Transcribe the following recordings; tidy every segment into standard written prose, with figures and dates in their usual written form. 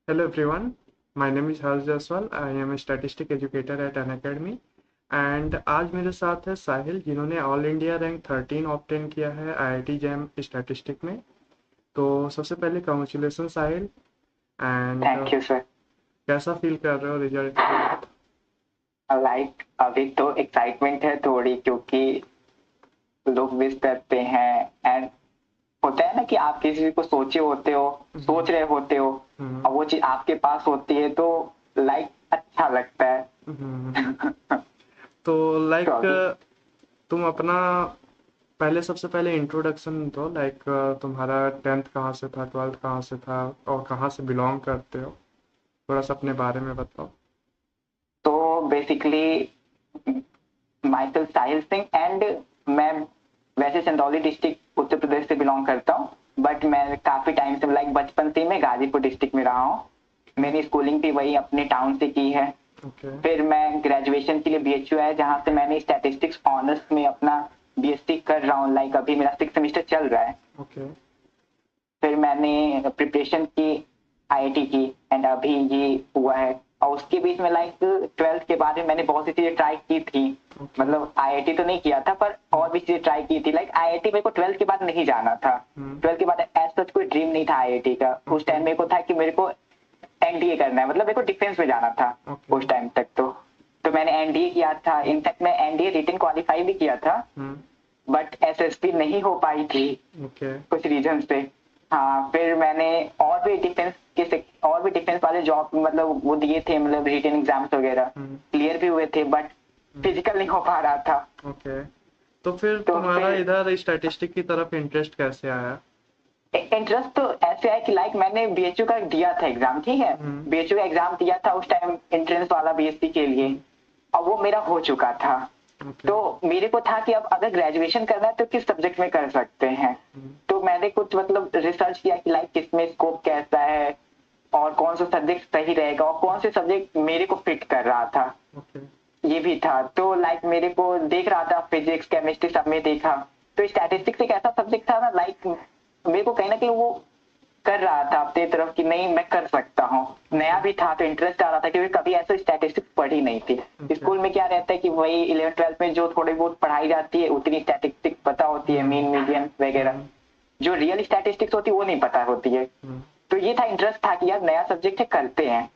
Hello everyone, my name is Harsh Jaiswal. I am a statistic educator at an academy and आज मेरे साथ है साहिल जिन्होंने all India rank 13 obtain किया है आईआईटी जैम स्टैटिस्टिक में। तो सबसे पहले congratulation Sahil. And thank you sir. कैसा फील कर रहे हो रिजल्ट के बाद? अभी तो एक्साइटमेंट है थोड़ी, क्योंकि लोग विश करते हैं एंड होता है ना कि आप किसी चीज को सोचे होते हो, सोच रहे होते हो, और वो चीज आपके पास होती है तो अच्छा लगता है। तो तो लाइक अभी तुम अपना पहले सबसे पहले इंट्रोडक्शन दो, लाइक तुम्हारा 10th कहाँ से था, 12th कहाँ से था और कहाँ से बिलोंग करते हो, थोड़ा सा अपने बारे में बताओ। तो basically my self Sahil Singh and मैं वैसे चंदौली डिस्ट्रिक्ट उत्तर प्रदेश से बिलोंग करता हूँ, बट मैं काफी टाइम से बचपन से ही मैं गाजीपुर डिस्ट्रिक्ट में रहा हूँ। मेरी स्कूलिंग भी वही अपने टाउन से की है। ओके। फिर मैं ग्रेजुएशन के लिए बीएचयू है, जहां से मैंने स्टैटिस्टिक्स ऑनर्स में अपना बीएससी कर रहा हूँ। अभी मेरा 6 सेमेस्टर चल रहा है। ओके। फिर मैंने प्रिपरेशन की, आईआईटी की, एंड अभी ये हुआ है। और उसके बीच में 12th के बाद में मैंने बहुत सी चीजें ट्राई की थी। ओके। आईआईटी तो नहीं किया था, पर और भी चीजें ट्राई की थी। आईआईटी मेरे को 12th के बाद नहीं जाना था। हम्म। 12th के बाद एज सच कोई ड्रीम नहीं था आईआईटी का। उस ओके। टाइम मेरे को था कि मेरे को एनडीए करना है, मेरे को डिफेंस में जाना था ओके। उस टाइम तक। तो मैंने एनडीए किया था। इनफैक्ट मैं एनडीए रिटन क्वालिफाई भी किया था, हम्म। बट एसएसपी नहीं हो पाई थी ओके। कुछ रीजन से। हाँ, फिर मैंने और भी डिफेंस वाले जॉब वो दिए थे, रिटन एग्जाम्स वगैरह हम्म। क्लियर भी हुए थे, बट हम्म। फिजिकल नहीं हो पा रहा था। ओके। तो फिर तो तुम्हारा फिर इधर स्टैटिस्टिक की तरफ इंटरेस्ट कैसे आया? इंटरेस्ट तो ऐसे है कि मैंने बीएचयू का दिया था एग्जाम, ठीक है। हम्म। बीएचयू का एग्जाम दिया था उस टाइम, एंट्रेंस वाला बीएससी के लिए, हम्म। और वो मेरा हो चुका था। ओके। तो मेरे को था कि अब अगर ग्रेजुएशन करना है तो किस सब्जेक्ट में कर सकते हैं। हम्म। तो मैंने कुछ रिसर्च किया कि किसमें स्कोप कैसा है, और कौन सा सब्जेक्ट सही रहेगा, और कौन से सब्जेक्ट मेरे को फिट कर रहा था। ओके। ये भी था। तो मेरे को देख रहा था, फिजिक्स केमिस्ट्री सब में देखा। तो स्टैटिस्टिक्स एक ऐसा सब्जेक्ट था ना, मेरे को कहीं ना कहीं वो कर रहा था अपनी तरफ कि नहीं, मैं कर सकता हूँ। ओके। नया भी था तो इंटरेस्ट आ रहा था, क्योंकि कभी ऐसे स्टैटिस्टिक्स पढ़ी नहीं थी। ओके। स्कूल में क्या रहता है कि वही 11th 12th में जो थोड़ी बहुत पढ़ाई जाती है उतनी स्टैटिस्टिक्स पता होती है, हम्म। मीन मीडियन वगैरह। हम्म। जो रियल स्टैटिस्टिक्स होती है वो नहीं पता होती है। हम्म। तो ये था, इंटरेस्ट था कि यार नया सब्जेक्ट है, करते हैं।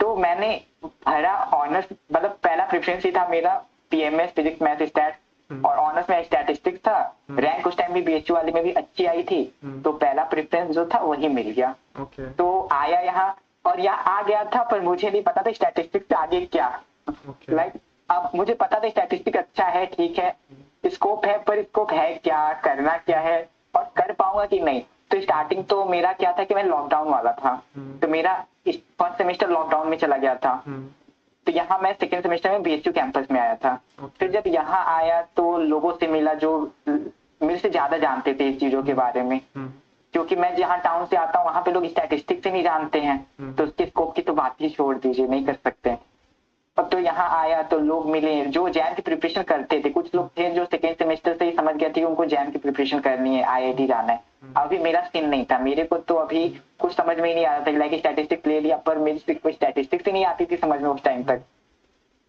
तो मैंने भरा ऑनर्स, पहला प्रेफरेंस ही था मेरा पीएमएस, फिजिक्स मैथ स्टैट, हम्म। और ऑनर्स में स्टैटिस्टिक्स था। हम्म। रैंक उस टाइम भी बीएचयू वाले में भी अच्छी आई थी, हम्म। तो पहला प्रेफरेंस जो था वही मिल गया। ओके। तो आया यहाँ, और यहाँ आ गया था, पर मुझे नहीं पता था स्टैटिस्टिक्स से आगे क्या। ओके। अब मुझे पता था स्टैटिस्टिक्स अच्छा है, ठीक है, स्कोप है, पर स्कोप है क्या, करना क्या है, और कर पाऊंगा कि नहीं। तो स्टार्टिंग तो मेरा क्या था कि मैं लॉकडाउन वाला था, हम्म। तो मेरा फर्स्ट सेमेस्टर लॉकडाउन में चला गया था। हम्म। तो यहाँ मैं सेकेंड सेमेस्टर में बीएचयू कैंपस में आया था। ओके। फिर जब यहाँ आया तो लोगों से मिला जो मेरे से ज्यादा जानते थे इस चीजों के हम्म। बारे में, हम्म। क्योंकि मैं जहाँ टाउन से आता हूँ वहां पे लोग स्टैटिस्टिक्स से नहीं जानते हैं। हम्म। तो उसके स्कोप की तो बात ही छोड़ दीजिए, नहीं कर सकते। अब तो यहाँ आया तो लोग मिले जो जैम की प्रिपरेशन करते थे। कुछ लोग थे जो सेकेंड सेमेस्टर से ही समझ गए थे कि उनको जैम की प्रिपरेशन करनी है, आईआईटी जाना है। हम्म। अभी मेरा सीन नहीं था, मेरे को तो अभी कुछ समझ में ही नहीं आ रहा था। स्टैटिस्टिक्स ले लिया, पर मेरी कोई स्टैटिस्टिक्स ही नहीं आती थी समझ में उस टाइम तक।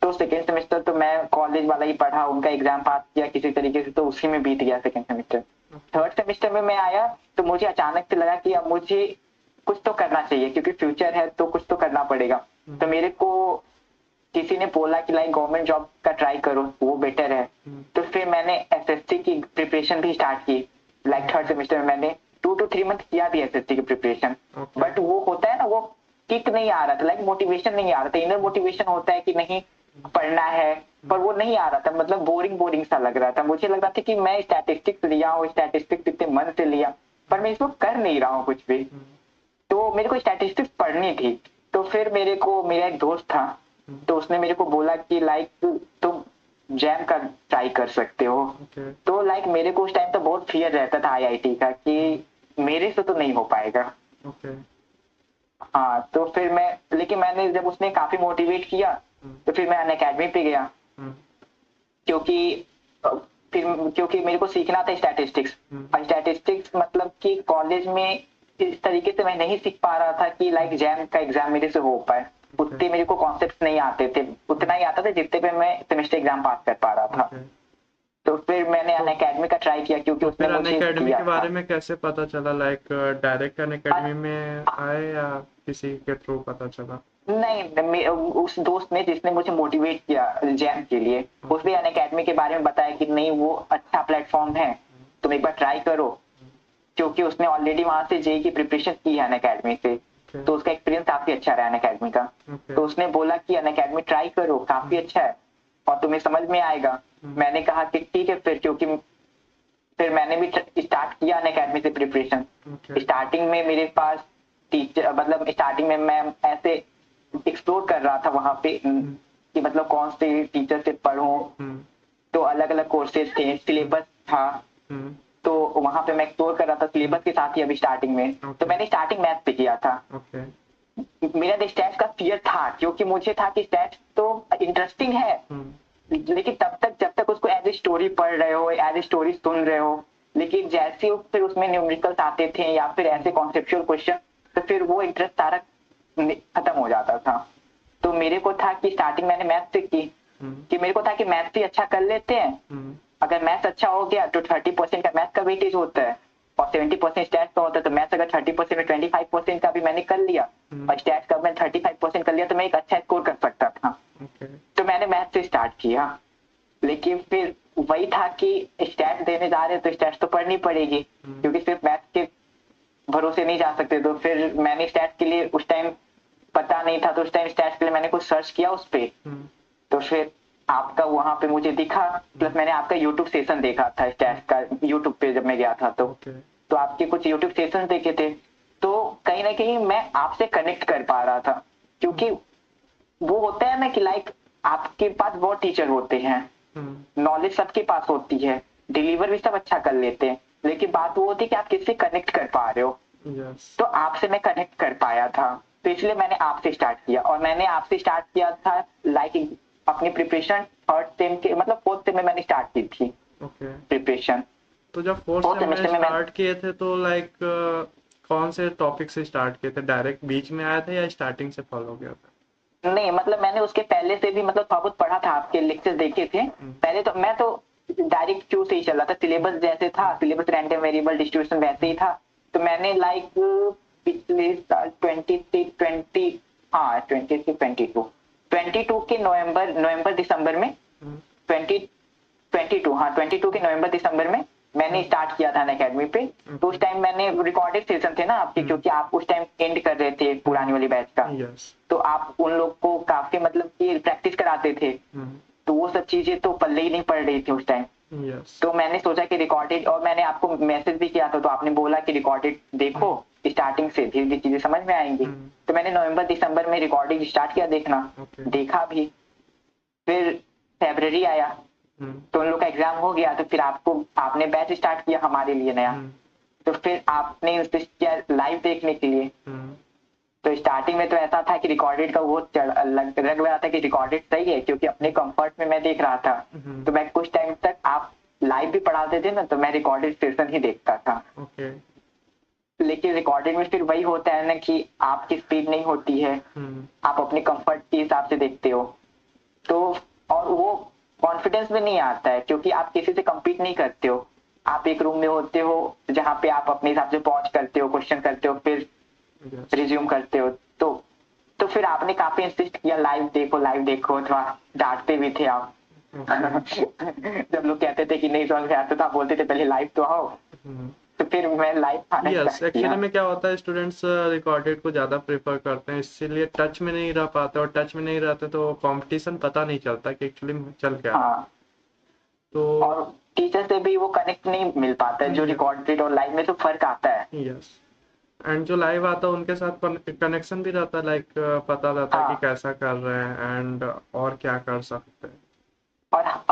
तो सेकेंड सेमेस्टर तो मैं कॉलेज वाला ही पढ़ा, उनका एग्जाम पास किया किसी तरीके से, तो उसी में बीत गया सेकेंड सेमेस्टर। थर्ड सेमेस्टर में मैं आया तो मुझे अचानक से लगा कि अब मुझे कुछ तो करना चाहिए, क्योंकि फ्यूचर है तो कुछ तो करना पड़ेगा। तो हम्म। मेरे को किसी ने बोला कि गवर्नमेंट जॉब का ट्राई करो, वो बेटर है। हम्म। तो फिर मैंने एसएससी की प्रिपरेशन भी स्टार्ट की। थर्ड सेमेस्टर में मैंने 2 to 3 मंथ किया भी एसएससी की प्रिपरेशन। ओके। बट वो होता है ना, वो किक नहीं आ रहा था, मोटिवेशन नहीं आ रहा था। इनर मोटिवेशन होता है कि नहीं पढ़ना है, पर वो नहीं आ रहा था। बोरिंग बोरिंग सा लग रहा था। मुझे लग रहा था कि मैं स्टैटिस्टिक्स लिया हूँ, स्टैटिस्टिक्स इतने मन से लिया, पर मैं इसको कर नहीं रहा हूँ कुछ भी। तो मेरे को स्टैटिस्टिक्स पढ़नी थी। तो फिर मेरे को मेरा एक दोस्त था, तो उसने मेरे को बोला कि तुम जैम का ट्राई कर सकते हो। ओके। तो मेरे को उस टाइम तो बहुत फियर रहता था आईआईटी का, कि मेरे से तो नहीं हो पाएगा। ओके। हाँ, तो फिर लेकिन मैंने जब उसने काफी मोटिवेट किया, तो फिर मैं अन अकेडमी पे गया। क्योंकि फिर क्योंकि मेरे को सीखना था स्टैटिस्टिक्स। और स्टैटिस्टिक्स कि कॉलेज में इस तरीके से मैं नहीं सीख पा रहा था कि लाइक जैम का एग्जाम मेरे से हो पाए। उतने मेरे को कॉन्सेप्ट नहीं आते थे, उतना ही आता था जितने पे मैं सेमेस्टर एग्जाम पास कर पा रहा था। तो फिर मैंने अनअकैडमी का ट्राई किया क्योंकि तो उसने फिर मुझे अनअकैडमी दिया के था। बारे में कैसे पता चला, लाइक डायरेक्ट अनअकैडमी में आए या किसी के थ्रू पता चला? नहीं, उस दोस्त ने जिसने मुझे मोटिवेट किया जैम के लिए, उसने अनअकैडमी के बारे में बताया कि नहीं वो अच्छा प्लेटफॉर्म है, तुम एक बार ट्राई करो। क्योंकि उसने ऑलरेडी वहां से जेई की प्रिपरेशन की है अनअकैडमी से, तो उसका एक्सपीरियंस काफी अच्छा रहा अनअकैडमी का। तो उसने बोला कि अनअकैडमी ट्राई करो, काफी अच्छा है और तुम्हें समझ में आएगा। मैंने कहा कि ठीक है फिर, क्योंकि फिर मैंने भी स्टार्ट किया अनअकैडमी से प्रिपरेशन। स्टार्टिंग में मेरे पास टीचर, मतलब स्टार्टिंग में मैं ऐसे एक्सप्लोर कर रहा था वहां पे कि मतलब कौन से टीचर से पढूं। तो अलग अलग कोर्सेज थे, सिलेबस था, तो वहां पे मैं एक्सप्लोर कर रहा था सिलेबस के साथ ही। अभी स्टार्टिंग में तो मैंने स्टार्टिंग मैथ पे किया था। मेरा स्टैट्स का फियर था क्योंकि मुझे था कि स्टैट्स तो इंटरेस्टिंग है, लेकिन तब तक जब तक उसको एज ए स्टोरी पढ़ रहे हो, एज ए स्टोरी सुन रहे हो, लेकिन जैसे फिर उसमें न्यूमेरिकल्स आते थे या फिर ऐसे कॉन्सेप्चुअल क्वेश्चन, तो फिर वो इंटरेस्ट सारा खत्म हो जाता था। तो मेरे को था कि स्टार्टिंग मैंने मैथ से की, कि मेरे को था कि मैथ भी अच्छा कर लेते हैं। अगर मैथ अच्छा हो गया तो 30% का मैथ का वेटेज होता है और 70% स्टैट्स का होता है। तो मैथ अगर 30% में 25% का भी मैंने कर लिया और स्टैट्स का मैं 35% कर लिया, तो मैं एक अच्छा स्कोर कर सकता था। तो मैंने मैथ से स्टार्ट किया, लेकिन फिर वही था कि स्टैट्स देने जा रहे हैं तो स्टैट्स तो पढ़नी पड़ेगी, क्योंकि सिर्फ मैथ के भरोसे नहीं जा सकते। तो फिर मैंने स्टैट्स के लिए उस टाइम पता नहीं था, तो उस टाइम स्टैट्स के लिए मैंने कुछ सर्च किया उस पे। तो फिर आपका वहां पे मुझे दिखा, प्लस मैंने आपका यूट्यूब सेशन देखा था स्टैट्स का यूट्यूब पे जब मैं गया था। तो आपके कुछ यूट्यूब सेशन देखे थे, तो कहीं ना कहीं मैं आपसे कनेक्ट कर पा रहा था। क्योंकि वो होता है ना कि लाइक आपके पास बहुत टीचर होते हैं, नॉलेज सबके पास होती है, डिलीवर भी सब अच्छा कर लेते हैं, लेकिन बात वो होती है कि आप किससे कनेक्ट कर पा रहे हो। तो आपसे मैं कनेक्ट कर पाया था, तो इसलिए मैंने आपसे स्टार्ट किया। और मैंने आपसे स्टार्ट किया था लाइक अपनी प्रिपरेशन थर्ड सेम के, मतलब फोर्थ सेम में मैंने स्टार्ट की थी प्रिपरेशन। तो जब फोर्थ सेम में स्टार्ट किए थे तो लाइक कौन से टॉपिक से स्टार्ट किए थे? डायरेक्ट बीच में आया था या स्टार्टिंग से फॉलो किया था? नहीं, मतलब मैंने उसके पहले से भी मतलब थोड़ा बहुत पढ़ा था, आपके लेक्चर देखे थे पहले। तो मैं तो डायरेक्ट क्यू से ही चल रहा था, सिलेबस जैसे था, सिलेबस रैंडम वेरिएबल डिस्ट्रीब्यूशन वैसे ही था। तो मैंने लाइक पिछले साल 20 हाँ 22 के नवंबर दिसंबर में 22 के नवंबर दिसंबर में मैंने स्टार्ट किया था अनअकैडमी पे। तो उस टाइम मैंने रिकॉर्डेड सेशन थे ना आपके, क्योंकि आप उस टाइम एंड कर रहे थे पुरानी वाली बैच का। तो आप उन लोग को काफी मतलब कि प्रैक्टिस कराते थे, तो वो सब चीजें तो पल्ले ही नहीं पड़ रही थी उस टाइम। तो मैंने सोचा कि रिकॉर्डेड, और मैंने आपको मैसेज भी किया था, तो आपने बोला कि रिकॉर्डेड देखो, स्टार्टिंग से धीरे धीरे चीजें समझ में आएंगी। तो मैंने नवंबर दिसंबर में रिकॉर्डिंग स्टार्ट किया देखना, देखा भी। फिर फरवरी आया तो उन लोग का एग्जाम हो गया, तो फिर आपने बैच स्टार्ट किया हमारे लिए नया। तो फिर आपने इंसिस्ट किया लाइव देखने के लिए। तो स्टार्टिंग में तो ऐसा था कि रिकॉर्डेड का वो लग रहा था कि रिकॉर्डेड सही है, क्योंकि अपने कंफर्ट में मैं देख रहा था। तो मैं कुछ टाइम तक आप लाइव भी पढ़ाते थे ना, तो मैं रिकॉर्डेड सेशन ही देखता था। लेकिन रिकॉर्डेड में फिर वही होता है ना कि आपकी स्पीड नहीं होती है, आप अपने कंफर्ट के हिसाब से देखते हो। तो और वो कॉन्फिडेंस में नहीं आता है, क्योंकि आप किसी से कम्पीट नहीं करते हो। आप एक रूम में होते हो जहां पे आप अपने हिसाब से पॉज करते हो, क्वेश्चन करते हो, फिर रिज्यूम करते हो। तो फिर आपने काफी इंसिस्ट किया लाइव देखो, थोड़ा डांटते भी थे आप। जब लोग कहते थे कि नहीं समझ में आता तो आप बोलते थे पहले लाइव तो आओ। तो फिर मैं लाइव आना स्टार्ट किया। एक्चुअली में क्या होता है, स्टूडेंट्स रिकॉर्डेड को ज्यादा प्रेफर करते हैं, इसीलिए टच में नहीं रह पाते, और टच में नहीं रहते तो कंपटीशन पता नहीं चलता कि एक्चुअली में चल क्या। तो और टीचर से भी वो कनेक्ट नहीं मिल पाता है, जो रिकॉर्डेड और लाइव में तो फर्क आता है। एंड जो लाइव आता है उनके साथ कनेक्शन भी रहता है, लाइक पता रहता है कि कैसा कर रहे हैं एंड और क्या कर सकते हैं।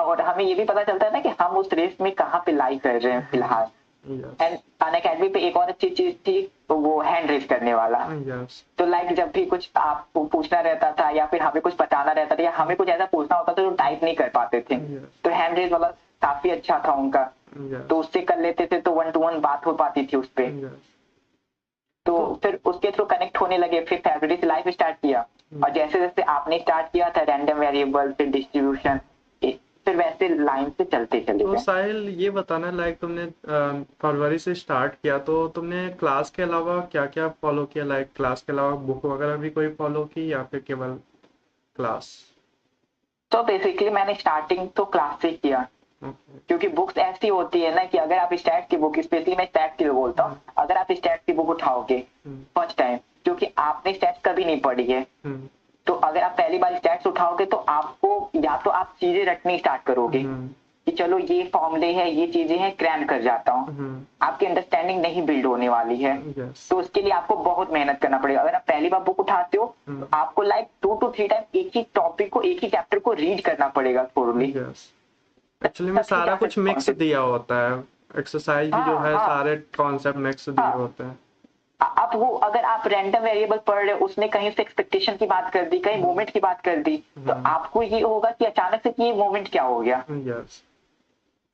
और हमें ये भी पता चलता है ना कि हम उस रेस में कहाँ पे लाई कर रहे हैं फिलहाल। एंड अनअकैडमी पे एक और अच्छी चीज थी, तो वो हैंड रेज करने वाला। तो लाइक जब भी कुछ आपको पूछना रहता था या फिर हमें कुछ बताना रहता था या हमें कुछ ऐसा पूछना होता था जो टाइप नहीं कर पाते थे, तो हैंड रेज वाला काफी अच्छा था उनका। तो उससे कर लेते थे, तो 1 to 1 बात हो पाती थी उस पे। तो फिर उसके थ्रू कनेक्ट होने लगे, फिर फैब्रिक से लाइफ स्टार्ट किया। और जैसे जैसे आपने स्टार्ट किया था रैंडम वेरिएबल, फिर डिस्ट्रीब्यूशन, फिर वैसे लाइन से चलते चले तो गए। साहिल ये बताना, लाइक तुमने फरवरी से स्टार्ट किया, तो तुमने क्लास के अलावा क्या क्या फॉलो किया? लाइक क्लास के अलावा बुक वगैरह भी कोई फॉलो की या फिर केवल क्लास? तो बेसिकली मैंने स्टार्टिंग तो क्लास से किया, ओके। क्योंकि बुक्स ऐसी होती है ना कि अगर आप स्टैट की बुक, स्पेशली मैं स्टैट की बोलता हूँ, अगर आप स्टैट की बुक उठाओगे फर्स्ट टाइम, क्योंकि आपने स्टैट्स कभी नहीं पढ़ी है, तो अगर आप पहली बार स्टैट्स उठाओगे तो आपको या तो आप चीजें रटनी स्टार्ट करोगे कि चलो ये फॉर्मूले है, ये चीजें हैं, क्रैम कर जाता हूँ, आपकी अंडरस्टैंडिंग नहीं बिल्ड होने वाली है। यस। तो उसके लिए आपको बहुत मेहनत करना पड़ेगा। अगर आप पहली बार बुक उठाते हो तो आपको लाइक 2 to 3 टाइम एक ही टॉपिक को, एक ही चैप्टर को रीड करना पड़ेगा थोड़ी। यस, एक्चुअली में सारा कुछ मिक्स दिया होता है, एक्सरसाइज भी जो है सारे कॉन्सेप्ट मिक्स दिए होते हैं। अब वो अगर आप रैंडम वेरिएबल पढ़ रहे हो, उसने कहीं से एक्सपेक्टेशन की बात कर दी, कहीं मूवमेंट की बात कर दी, तो आपको ये होगा कि अचानक से कि ये मूवमेंट क्या हो गया। यस।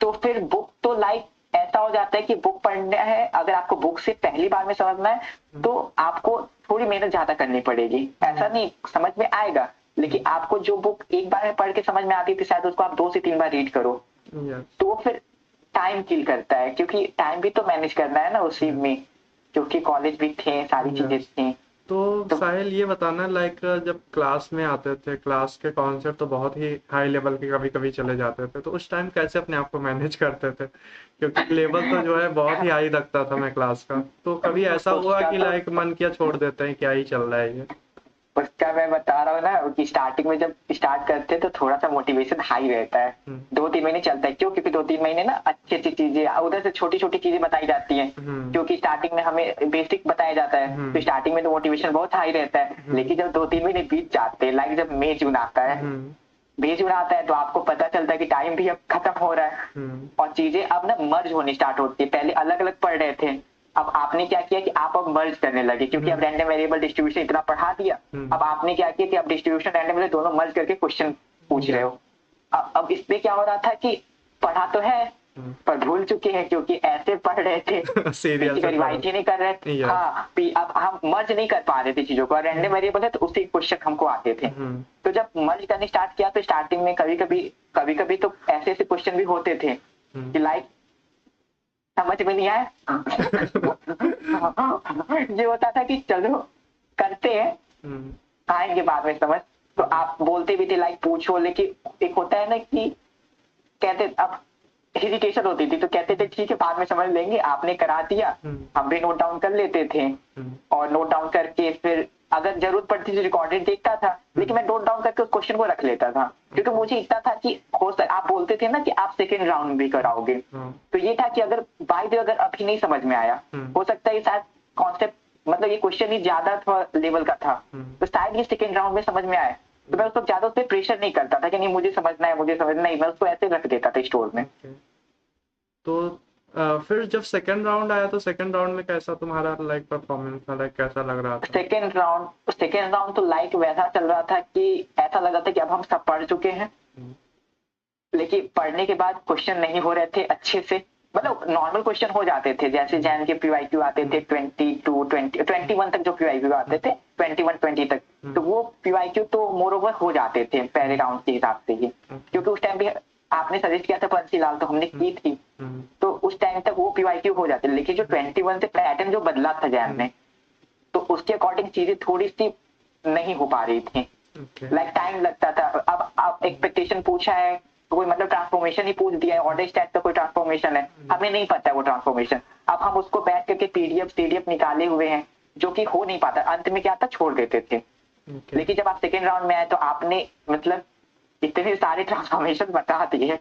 तो फिर बुक तो लाइक ऐसा हो जाता है कि बुक पढ़ना है, अगर आपको बुक से पहली बार में समझना है तो आपको थोड़ी मेहनत ज्यादा करनी पड़ेगी। ऐसा नहीं समझ में आएगा, लेकिन आपको जो बुक एक बार में पढ़ के समझ में आती थी, शायद उसको आप 2 से 3 बार रीड करो। तो वो फिर टाइम किल करता है, क्योंकि टाइम भी तो मैनेज करना है ना उसी में, क्योंकि कॉलेज भी थे, सारी चीजें थी। तो साहिल ये बताना, लाइक जब क्लास में आते थे, क्लास के कॉन्सेप्ट तो बहुत ही हाई लेवल के कभी कभी चले जाते थे, तो उस टाइम कैसे अपने आप को मैनेज करते थे? क्योंकि लेवल तो जो है बहुत ही हाई रखता था मैं क्लास का, तो कभी ऐसा हुआ कि लाइक मन किया छोड़ देते हैं, क्या ही चल रहा है ये? उसका मैं बता रहा हूँ ना कि स्टार्टिंग में जब स्टार्ट करते हैं तो थोड़ा सा मोटिवेशन हाई रहता है, 2-3 महीने चलता है। क्यों? क्योंकि 2-3 महीने ना अच्छी अच्छी चीजें, उधर से छोटी छोटी चीजें बताई जाती हैं, क्योंकि स्टार्टिंग में हमें बेसिक बताया जाता है, तो स्टार्टिंग में तो मोटिवेशन बहुत हाई रहता है। लेकिन जब 2-3 महीने बीत जाते हैं, लाइक जब मई जून आता है, मई जून आता है तो आपको पता चलता है कि टाइम भी अब खत्म हो रहा है और चीजें अब ना मर्ज होनी स्टार्ट होती है। पहले अलग अलग पढ़ रहे थे, अब आपने क्या किया कि आप अब मर्ज करने लगे, क्योंकि अब रैंडम वेरिएबल डिस्ट्रीब्यूशन इतना पढ़ा दिया। अब आपने क्या किया कि अब डिस्ट्रीब्यूशन रैंडम वेरिएबल दोनों मर्ज करके क्वेश्चन पूछ रहे हो। अब इसमें क्या हो रहा था कि पढ़ा तो है पर भूल चुके हैं, क्योंकि ऐसे पढ़ रहे थे रिवाइज ही नहीं कर रहे थे। हाँ, अब हम मर्ज नहीं कर पा रहे थे चीजों को, रैंडम वेरिएबल है तो उसी क्वेश्चन हमको आते थे। तो जब मर्ज करने स्टार्ट किया तो स्टार्टिंग में कभी कभी तो ऐसे ऐसे क्वेश्चन भी होते थे कि लाइक समझ में नहीं आया ये होता था कि चलो करते हैं, आएंगे बाद में समझ। तो आप बोलते भी थे लाइक पूछो, लेकिन एक होता है ना कि कहते अब हेजिटेशन होती थी, तो कहते थे ठीक है बाद में समझ लेंगे, आपने करा दिया, हम भी नोट डाउन कर लेते थे और नोट डाउन करके फिर अगर जरूरत पड़ती थी रिकॉर्डेड देखता था, लेकिन मैं नोट डाउन करके उस क्वेश्चन को रख लेता था, क्योंकि मुझे इतना था कि आप बोलते थे ना कि आप सेकेंड राउंड भी कराओगे, तो ये था कि अगर बाय द अगर अभी नहीं समझ में आया, हो सकता है शायद कॉन्सेप्ट मतलब ये क्वेश्चन ही ज्यादा लेवल का था, तो शायद ये सेकेंड राउंड में समझ में आए, तो मैं उसको ज्यादा उस पर प्रेशर नहीं करता था कि नहीं मुझे समझना है, मैं उसको ऐसे रख देता था स्टोर में। तो फिर जब सेकंड राउंड आया तो सेकंड राउंड में कैसा तुम्हारा लाइक परफॉर्मेंस था, लाइक कैसा लग रहा था? सेकंड राउंड तो लाइक वैसा चल रहा था कि ऐसा लगा था कि अब हम सब पढ़ चुके हैं, लेकिन पढ़ने के बाद क्वेश्चन नहीं हो रहे थे अच्छे से, मतलब नॉर्मल क्वेश्चन हो जाते थे, जैसे जैन के पीवाईक्यू आते थे 21 तक जो पीवाईक्यू आते थे 21-20 तक, तो वो पीवाईक्यू तो मोर ओवर हो जाते थे पहले राउंड के हिसाब से ही, क्योंकि उस टाइम भी आपने सजेस्ट किया था पर्ची लाल, तो हमने की थी, तो उस टाइम तक वो पीवाईक्यू हो जाते, लेकिन जो 21 से पैटर्न जो बदला था जैन ने, तो उसके अकॉर्डिंग चीजें थोड़ी सी नहीं हो पा रही थी, लाइक टाइम लगता था। अब आप एक्सपेक्टेशन पूछा है तो कोई मतलब ट्रांसफॉर्मेशन ही पूछ दिया है, ऑर्डर स्टैक का कोई ट्रांसफॉर्मेशन है, हमें नहीं पता है वो ट्रांसफॉर्मेशन, अब हम उसको बैठ करके पीडीएफ निकाले हुए हैं, जो कि हो नहीं पाता, अंत में क्या था छोड़ देते थे। लेकिन जब आप सेकेंड राउंड में आए तो आपने मतलब इतने सारे ट्रांसफॉर्मेशन बता दिए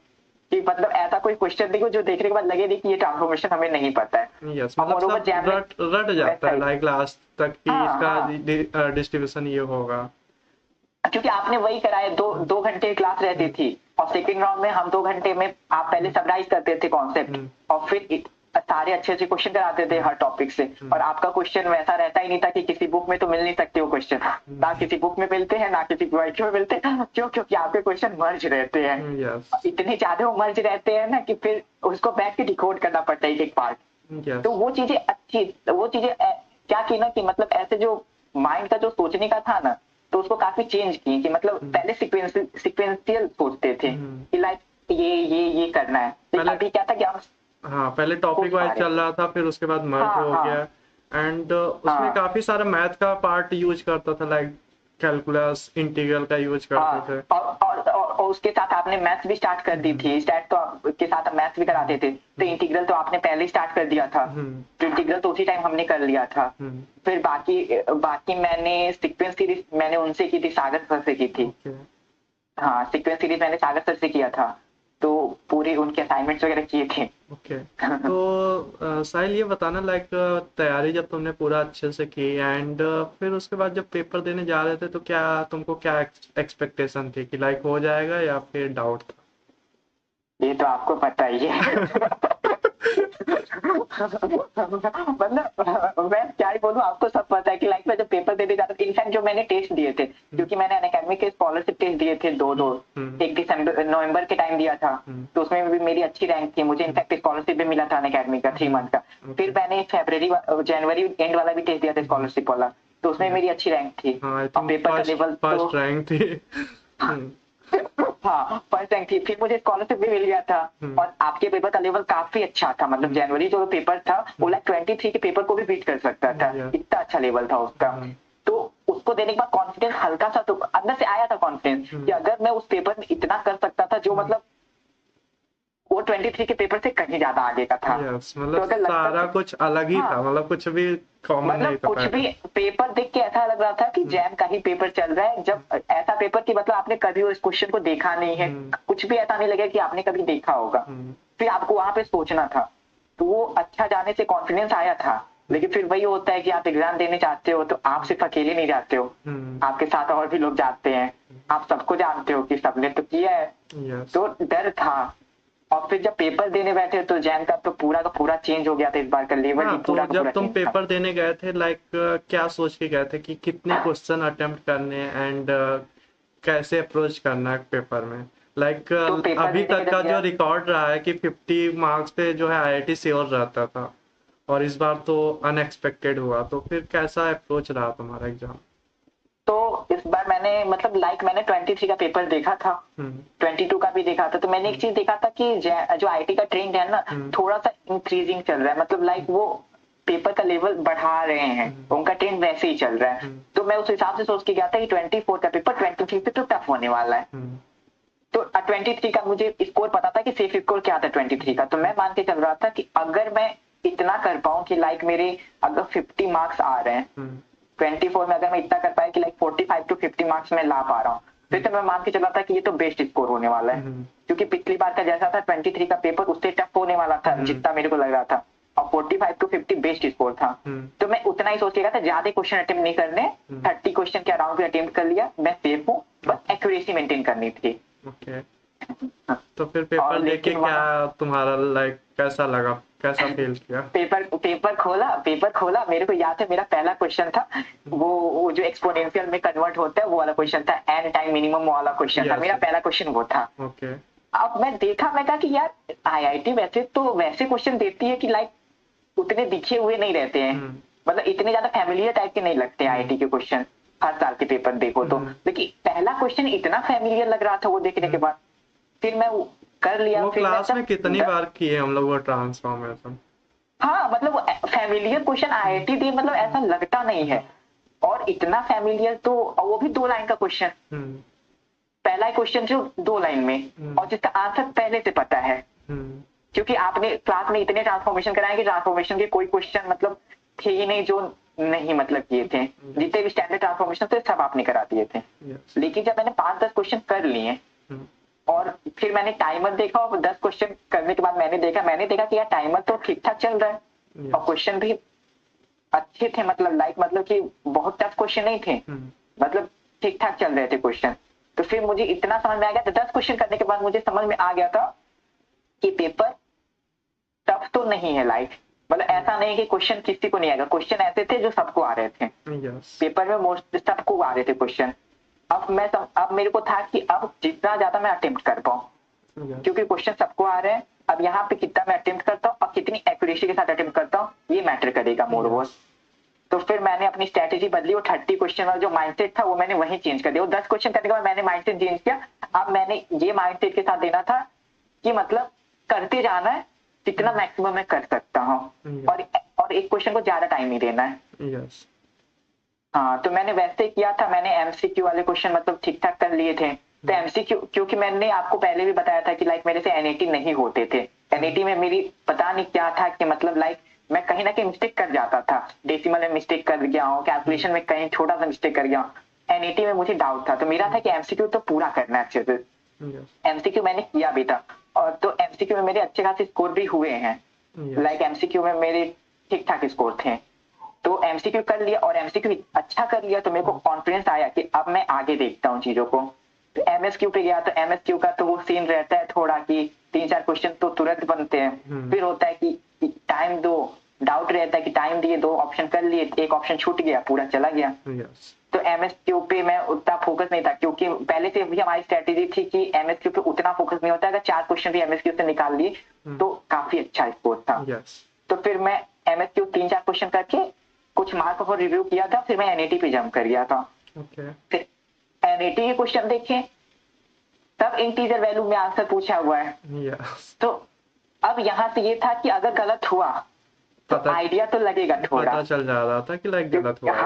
कि मतलब ऐसा कोई क्वेश्चन देखो जो देखने के बाद लगे नहीं कि ये ट्रांसफॉर्मेशन हमें नहीं पता है। यस, मतलब सब रट जाता है लाइक लास्ट तक कि इसका डिस्ट्रीब्यूशन ये होगा, क्योंकि आपने वही कराया, 2 घंटे क्लास रहती थी और सेकंड राउंड में हम 2 घंटे में आप पहले समराइज करते थे कॉन्सेप्ट और फिर सारे अच्छे अच्छे क्वेश्चन कराते थे हर टॉपिक से, और आपका क्वेश्चन वैसा रहता ही नहीं था कि किसी बुक में तो मिल नहीं सकते वो क्वेश्चन, ना किसी बुक में मिलते हैं ना किसी पीवाईक्यू में मिलते हैं, क्यों? क्योंकि आपके क्वेश्चन मर्ज रहते हैं, इतने ज्यादा वो मर्ज रहते हैं ना कि फिर उसको बैठ के डिकोड करना पड़ता है एक पार्ट, तो वो चीजें क्या की ना कि मतलब ऐसे जो माइंड का जो सोचने का था ना, तो उसको काफी चेंज की कि मतलब पहले सिक्वेंशियल सोचते थे कि लाइक ये करना है, लेकिन पहले अभी क्या था कि हम हाँ पहले सोच टॉपिक पा वाइज रहे। चल रहा था, फिर उसके बाद मर्ज हाँ हो हाँ गया। एंड उसमें हाँ काफी सारा मैथ का पार्ट यूज करता था, लाइक कैलकुलस इंटीग्रल का यूज करते हाँ। थे। और उसके साथ आपने मैथ्स भी स्टार्ट कर दी थी, स्टार्ट तो के साथ मैथ्स भी कराते थे, तो इंटीग्रल तो आपने पहले ही स्टार्ट कर दिया था, हम्म तो इंटीग्रल तो उसी टाइम हमने कर लिया था। हम्म फिर बाकी बाकी मैंने सीक्वेंस सीरीज मैंने उनसे की थी, सागर सर से की थी। ओके हाँ सीक्वेंस सीरीज मैंने सागर सर से किया था, तो पूरे उनके असाइनमेंट्स वगैरह किए थे। ओके। तो साहिल ये बताना, लाइक तैयारी जब तुमने पूरा अच्छे से की एंड फिर उसके बाद जब पेपर देने जा रहे थे, तो क्या तुमको क्या एक्सपेक्टेशन थी कि लाइक हो जाएगा या फिर डाउट था? ये तो आपको पता ही है। मतलब मैं क्या ही बोलूं, आपको सब पता है कि लाइक मैं जब पेपर देने जाता था, इनफैक्ट जो मैंने टेस्ट दिए थे, क्योंकि मैंने अनअकैडमी के स्कॉलरशिप टेस्ट दिए थे दो, हम्म एक दिसंबर नवंबर के टाइम दिया था, तो उसमें भी मेरी अच्छी रैंक थी, मुझे इनफैक्ट स्कॉलरशिप भी मिला था अनअकैडमी का 3 मंथ का। ओके। फिर मैंने जनवरी एंड वाला भी टेस्ट दिया था स्कॉलरशिप वाला, तो उसमें मेरी अच्छी रैंक थी। हाँ आई और थिंक पेपर का फर्स्ट लेवल तो फर्स्ट रैंक थी। हाँ फर्स्ट रैंक थी, फिर मुझे स्कॉलरशिप भी मिल गया था। और आपके पेपर का लेवल काफी अच्छा था, मतलब जनवरी जो पेपर था वो लाइक 23 के पेपर को भी बीट कर सकता था, Yeah. इतना अच्छा लेवल था उसका। तो उसको देने के बाद कॉन्फिडेंस हल्का सा तो अंदर से आया था कॉन्फिडेंस कि अगर मैं उस पेपर में इतना कर सकता था, जो मतलब वो 23 के पेपर से कहीं ज्यादा आगे का था। यस, तो मतलब अगर लगता सारा कुछ अलग ही था, हाँ, मतलब कुछ भी कॉमन नहीं मतलब था कुछ भी पैटर्न। पेपर देख के ऐसा लग रहा था कि जैम का ही पेपर चल रहा है, जब ऐसा पेपर कि मतलब आपने कभी उस क्वेश्चन को देखा नहीं है, कुछ भी ऐसा नहीं लगे कि आपने कभी देखा होगा, फिर आपको वहां पे सोचना था। तो वो अच्छा जाने से कॉन्फिडेंस आया था। लेकिन फिर वही होता है कि आप एग्जाम देने चाहते हो, तो आप सिर्फ अकेले नहीं जाते हो, आपके साथ और भी लोग जाते हैं, आप सबको जानते हो कि सबने तो किया है, यस। तो डर था। और फिर जब पेपर देने बैठे तो जैन का तो पूरा का पूरा चेंज हो गया था, इस बार का लेवल ही हाँ, तो पूरा का जब पूरा तुम चेंज था। पेपर देने गए थे, लाइक क्या सोच के गए थे कि कितने क्वेश्चन अटेम्प्ट करने एंड कैसे अप्रोच करना है पेपर में? लाइक तो पेपर अभी देने के तक जब का जो गया, रिकॉर्ड रहा है कि 50 मार्क्स पे जो है आईआईटी श्योर रहता था, और इस बार तो अनएक्सपेक्टेड हुआ, तो फिर कैसा अप्रोच रहा तुम्हारा एग्जाम? तो इस बार मैंने मतलब लाइक मैंने 23 का पेपर देखा था, 22 का भी देखा था, तो मैंने एक चीज देखा था कि जो आईटी का ट्रेंड है ना, थोड़ा सा इंक्रीजिंग चल रहा है, मतलब लाइक वो पेपर का लेवल बढ़ा रहे हैं, उनका ट्रेंड वैसे ही चल रहा है। तो मैं उस हिसाब से सोच के गया था कि 24 का पेपर 23 से तो टफ होने वाला है। तो 23 का मुझे स्कोर पता था कि सेफ स्कोर क्या था 23 का, तो मैं मान के चल रहा था कि अगर मैं इतना कर पाऊं कि लाइक मेरे अगर 50 मार्क्स आ रहे हैं 24 में, अगर मैं इतना कर पाया कि लाइक 45 टू 50 मार्क्स में ला पा रहा हूँ, फिर तो मैं मान के चला था कि ये तो बेस्ट स्कोर होने वाला है। क्योंकि पिछली बार का जैसा था 23 का पेपर उससे टफ होने वाला था जितना मेरे को लग रहा था, और 45 टू 50 बेस्ट स्कोर था। तो मैं उतना ही सोच के गया था, ज्यादा क्वेश्चन अटेम्प्ट नहीं करने, 30 क्वेश्चन के अराउंड भी अटेम्प्ट कर लिया, मैं सेफ हूँ, बस एक्यूरेसी मेंटेन करनी थी। ओके। तो फिर पेपर और देख के लेकिन क्या वहां तुम्हारा, लाइक कैसा लगा, कैसा फील किया? पेपर खोला, मेरे को याद है मेरा पहला क्वेश्चन था, वो जो एक्सपोनेंशियल में कन्वर्ट होता है वो वाला क्वेश्चन था, एन टाइम मिनिमम वाला क्वेश्चन था, यस। मेरा पहला क्वेश्चन वो था। ओके। अब मैं देखा, मैं कहा कि यार आईआईटी वैसे तो वैसे क्वेश्चन देती है कि लाइक उतने दिखे हुए नहीं रहते हैं, मतलब इतने ज्यादा फैमिलियर टाइप के नहीं लगते आईआईटी के क्वेश्चन, हर साल के पेपर देखो तो, लेकिन पहला क्वेश्चन इतना फैमिलियर लग रहा था वो देखने के बाद, फिर मैं कर लिया, वो फिर मैं क्लास में कितनी तब बार किए हम लोग वो ट्रांसफॉर्मेशन? हाँ मतलब फैमिलियर क्वेश्चन आईआईटी दी, मतलब ऐसा लगता नहीं है, और इतना फैमिलियर तो, और वो भी 2 लाइन का क्वेश्चन, पहला क्वेश्चन जो 2 लाइन में, और जिसका आंसर पहले से पता है, क्योंकि आपने क्लास में इतने ट्रांसफॉर्मेशन कराए कि ट्रांसफॉर्मेशन के कोई क्वेश्चन मतलब थे ही नहीं जो नहीं मतलब किए थे, जितने भी स्टैंडर्ड ट्रांसफॉर्मेशन थे सब आपने करा दिए थे। लेकिन जब मैंने 5-10 क्वेश्चन कर लिए, और फिर मैंने टाइमर देखा, और 10 क्वेश्चन करने के बाद मैंने देखा कि यार टाइमर तो ठीक ठाक चल रहा है, और क्वेश्चन भी अच्छे थे, मतलब लाइक मतलब कि बहुत टफ क्वेश्चन नहीं थे, मतलब ठीक ठाक चल रहे थे क्वेश्चन। तो फिर मुझे इतना समझ में आ गया, तो 10 क्वेश्चन करने के बाद मुझे समझ में आ गया था कि पेपर टफ तो नहीं है, लाइक मतलब ऐसा नहीं कि क्वेश्चन किसी को नहीं आएगा, क्वेश्चन ऐसे थे जो सबको आ रहे थे यस। पेपर में, मोस्ट सबको आ रहे थे क्वेश्चन। अब मेरे को था कि अब जितना ज्यादा मैं अटेम्प्ट कर पाऊं, क्योंकि क्वेश्चन सबको आ रहे हैं, अब यहाँ पे कितना मैं अटेम्प्ट करता हूँ और कितनी एक्यूरेसी के साथ अटेम्प्ट करता हूँ, ये मैटर करेगा मोर ओवर। तो फिर मैंने अपनी स्ट्रेटेजी बदली, वो 30 क्वेश्चन वाला जो माइंडसेट था वो मैंने वही चेंज कर दिया। वो 10 क्वेश्चन करने के बाद मैंने माइंडसेट चेंज किया। अब मैंने ये माइंडसेट के साथ देना था कि मतलब करते जाना है, जितना मैक्सिमम मैं कर सकता हूँ, और एक क्वेश्चन को ज्यादा टाइम नहीं देना है। यस। हाँ, तो मैंने वैसे किया था। मैंने एमसीक्यू वाले क्वेश्चन मतलब ठीक ठाक कर लिए थे। तो एमसीक्यू, क्योंकि मैंने आपको पहले भी बताया था कि लाइक मेरे से एनएटी नहीं होते थे। एनएटी में मेरी पता नहीं क्या था कि मतलब लाइक मैं कहीं ना कहीं मिस्टेक कर जाता था, डेसिमल में मिस्टेक कर गया हूँ, कैलकुलेशन में कहीं छोटा सा मिस्टेक कर गया हूँ। एनएटी में मुझे डाउट था, तो मेरा था कि एमसीक्यू तो पूरा करना है अच्छे से। एमसीक्यू मैंने किया भी था, और तो एमसीक्यू में मेरे अच्छे खासे स्कोर भी हुए हैं। लाइक एमसीक्यू में मेरे ठीक ठाक स्कोर थे। तो एमसीक्यू कर लिया, और एमसीक्यू अच्छा कर लिया तो मेरे को कॉन्फिडेंस आया कि अब मैं आगे देखता हूँ चीजों को। तो एमएसक्यू पे गया, तो एमएसक्यू का तो वो सीन रहता है थोड़ा कि 3-4 क्वेश्चन तो तुरंत बनते हैं, फिर होता है कि टाइम दो, डाउट रहता है कि टाइम दिए, 2 ऑप्शन कर लिए, एक ऑप्शन छूट गया, पूरा चला गया। तो एमएसक्यू पे मैं उतना फोकस नहीं था, क्योंकि पहले से भी हमारी स्ट्रेटेजी थी कि एमएसक्यू पे उतना फोकस नहीं होता है। अगर 4 क्वेश्चन भी एमएसक्यू से निकाल लिए तो काफी अच्छा स्कोर था। तो फिर मैं एमएसक्यू 3-4 क्वेश्चन करके कुछ मार्क फॉर रिव्यू किया था, फिर मैं एनएटी पे जंप कर गया था। फिर एनएटी के क्वेश्चन देखे, तब इंटीजर वैल्यू में आंसर पूछा हुआ है। तो अब यहाँ से ये था कि अगर गलत हुआ तो आइडिया तो लगेगा थोड़ा, पता चल जा रहा था कि लाइक गलत हुआ है।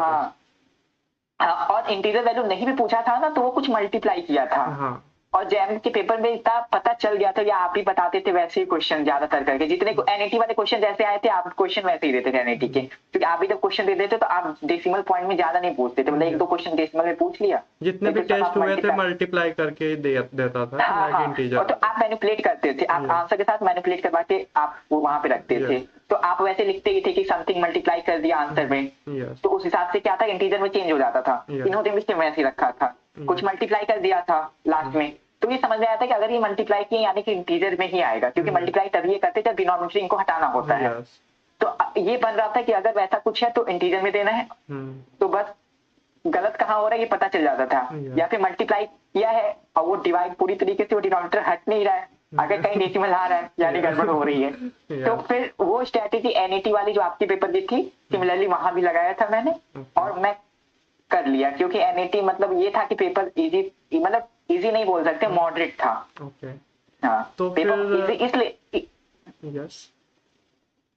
हाँ, और इंटीजर वैल्यू नहीं भी पूछा था ना, तो वो कुछ मल्टीप्लाई किया था। हाँ। और जैम के पेपर में इतना पता चल गया था, या आप ही बताते थे वैसे ही क्वेश्चन ज्यादातर करके, जितने एनईटी वाले क्वेश्चन जैसे आए थे आप क्वेश्चन वैसे ही देते थे एनईटी के, क्योंकि आप भी जब क्वेश्चन देते थे तो आप डेसिमल पॉइंट में ज्यादा नहीं पूछते थे, मतलब 1-2 क्वेश्चन डेसिमल में पूछ लिया, जितने भी टेस्ट हुए थे मल्टीप्लाई करके देता था। हाँ, इंटीजर। और तो आप मैनिपुलेट करते थे, आप आंसर के साथ मैनिपुलेट करवा के आप वहां पे रखते थे। तो आप वैसे लिखते ही थे कि समथिंग मल्टीप्लाई कर दिया आंसर में, तो उस हिसाब से क्या था, इंटीजर में चेंज हो जाता था। इन्होंने भी सेम वैसे ही रखा था, कुछ मल्टीप्लाई कर दिया था लास्ट में। तो ये समझ में आया था कि अगर ये मल्टीप्लाई किए यानी कि इंटीजर में ही आएगा, क्योंकि मल्टीप्लाई तभी ये करते जब डिनोमिनेटर इनको हटाना होता है। तो ये बन रहा था कि अगर वैसा कुछ है तो इंटीजर में देना है, तो बस गलत कहाँ हो रहा है ये पता चल जाता था। या फिर मल्टीप्लाई किया है और वो डिवाइड पूरी तरीके से वो डिनोमिनेटर हट नहीं रहा है, अगर कहीं डेसिमल आ रहा है यानी गड़बड़ हो रही है। तो फिर वो स्ट्रेटेजी एनईटी वाली जो आपके पेपर की थी, सिमिलरली वहां भी लगाया था मैंने, और मैं कर लिया। क्योंकि एनईटी मतलब ये था कि पेपर इजी, मतलब इजी नहीं बोल सकते, मॉडरेट था। हाँ, तो पेपर इजी इसलिए,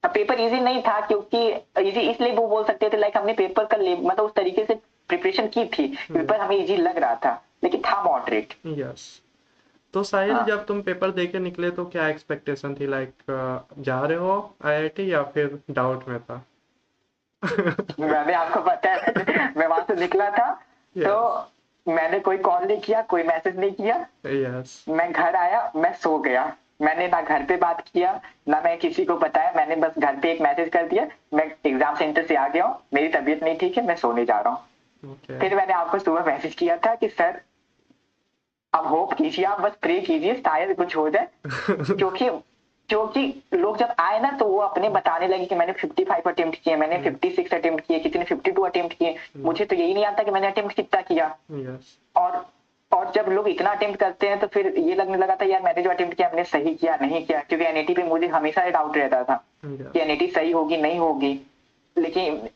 पेपर इजी नहीं था क्योंकि इजी इसलिए वो बोल सकते थे लाइक हमने पेपर का मतलब उस तरीके से प्रिपरेशन की थी, पेपर हमें इजी लग रहा था लेकिन था मॉडरेट। तो साहिल, जब तुम पेपर देके निकले तो क्या एक्सपेक्टेशन थी, लाइक जा रहे हो आईआईटी या फिर डाउट में था? मैंने आपको पता है मैं वहां से निकला था, तो मैंने कोई कॉल नहीं किया, कोई मैसेज नहीं किया। मैं घर आया, मैं सो गया। मैंने ना घर पे बात किया, ना मैं किसी को बताया, मैंने बस घर पे एक मैसेज कर दिया, मैं एग्जाम सेंटर से आ गया हूँ, मेरी तबीयत नहीं ठीक है, मैं सोने जा रहा हूँ। फिर मैंने आपको सुबह मैसेज किया था कि सर अब होप कीजिए, आप बस प्रे कीजिए शायद कुछ हो जाए। क्योंकि लोग जब आए ना तो वो अपने बताने लगे कि मैंने 55 अटेम्प्ट किए, मैंने 56 अटेम्प्ट किए, किसी ने 52 अटेम्प्ट किए। मुझे तो यही नहीं आता कि मैंने अटेम्प्ट कितना किया। और जब लोग इतना अटेम्प्ट करते हैं तो फिर ये लगने लगा था यार मैंने जो अटेम्प्ट किया हमने सही किया नहीं किया, क्योंकि एनईटी पे मुझे हमेशा डाउट रहता था कि एनईटी सही होगी नहीं होगी। लेकिन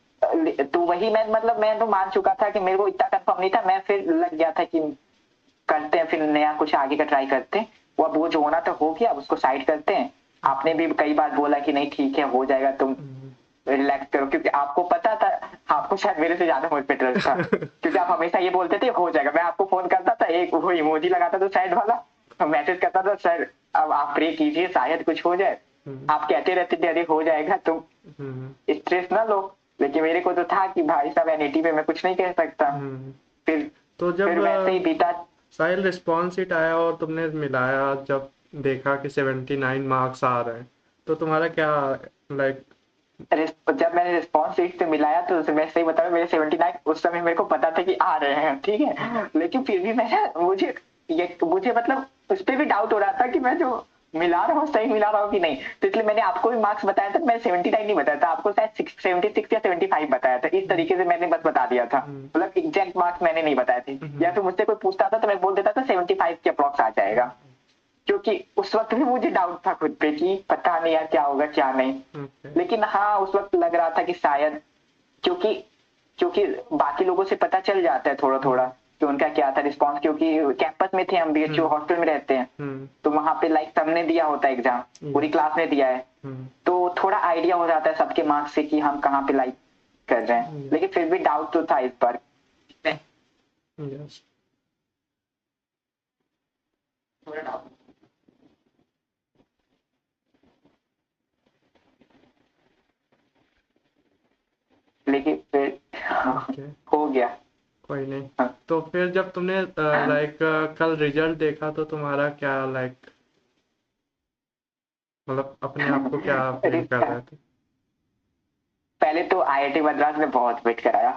तो वही मैं तो मान चुका था कि मेरे को इतना कंफर्म नहीं था, मैं फिर लग गया था कि करते हैं फिर नया कुछ आगे का ट्राई करते हैं, वो जो होना तो हो गया, उसको साइड करते हैं। आपने भी कई बार बोला कि नहीं ठीक है हो जाएगा, तुम रिलैक्स करो, क्योंकि आपको पता था, आपको शायद मेरे से ज्यादा मुझ पे ट्रस्ट था, क्योंकि आप हमेशा ये बोलते थे हो जाएगा। मैं आपको फोन करता था, एक वो इमोजी लगाता था साइड वाला, मैसेज करता था सर अब आप प्रे कीजिए शायद कुछ हो जाए। आप कहते रहते थे अरे हो जाएगा, तुम स्ट्रेस ना लो। लेकिन मेरे को तो था कि भाई साहब एनईटी पे मैं कुछ नहीं कह सकता। फिर तो जब फिर वैसे ही बीता साहिल, रिस्पॉन्स शीट आया और तुमने मिलाया, जब देखा कि 79 मार्क्स आ रहे हैं, तो तुम्हारा क्या लाइक जब मैंने रिस्पॉन्स शीट से मिलाया तो मैं सही बता रहा हूँ, मेरे 79 उस समय मेरे को पता था कि आ रहे हैं, ठीक है। लेकिन फिर भी मुझे मतलब उस पर भी डाउट हो रहा था कि मैं जो मिला रहा हूँ सही मिला रहा हूँ कि नहीं। तो इसलिए मैंने आपको भी मार्क्स बताया था, मैं 79 नहीं बताया था आपको, शायद 76 या 75 बताया था। इस तरीके से मैंने बस बता दिया था, मतलब एग्जैक्ट मार्क्स मैंने नहीं बताए थे। या फिर मुझसे कोई पूछता था तो मैं बोल देता था 75 के अप्रॉक्स आ जाएगा, क्योंकि उस वक्त भी मुझे डाउट था खुद पे कि पता नहीं यार क्या होगा क्या नहीं। लेकिन हाँ उस वक्त लग रहा था कि शायद क्योंकि क्योंकि बाकी लोगों से पता चल जाता है थोड़ा थोड़ा कि उनका क्या था रिस्पॉन्स, क्योंकि कैंपस में थे हम, बीएचयू हॉस्टल में रहते हैं, तो वहां पे लाइक सबने दिया होता है एग्जाम, पूरी क्लास ने दिया है, तो थोड़ा आइडिया हो जाता है सबके मार्क्स से कि हम कहाँ पे लाइक कर रहे हैं। लेकिन फिर भी डाउट तो था इस बार। थोड़ा डाउट, लेकिन फिर हो गया। कोई नहीं। हाँ। तो फिर जब तुमने लाइक कल रिजल्ट देखा तो तुम्हारा क्या लाइक, मतलब अपने आप को क्या फील कर रहे थे? पहले तो आईआईटी मद्रास में बहुत वेट कराया।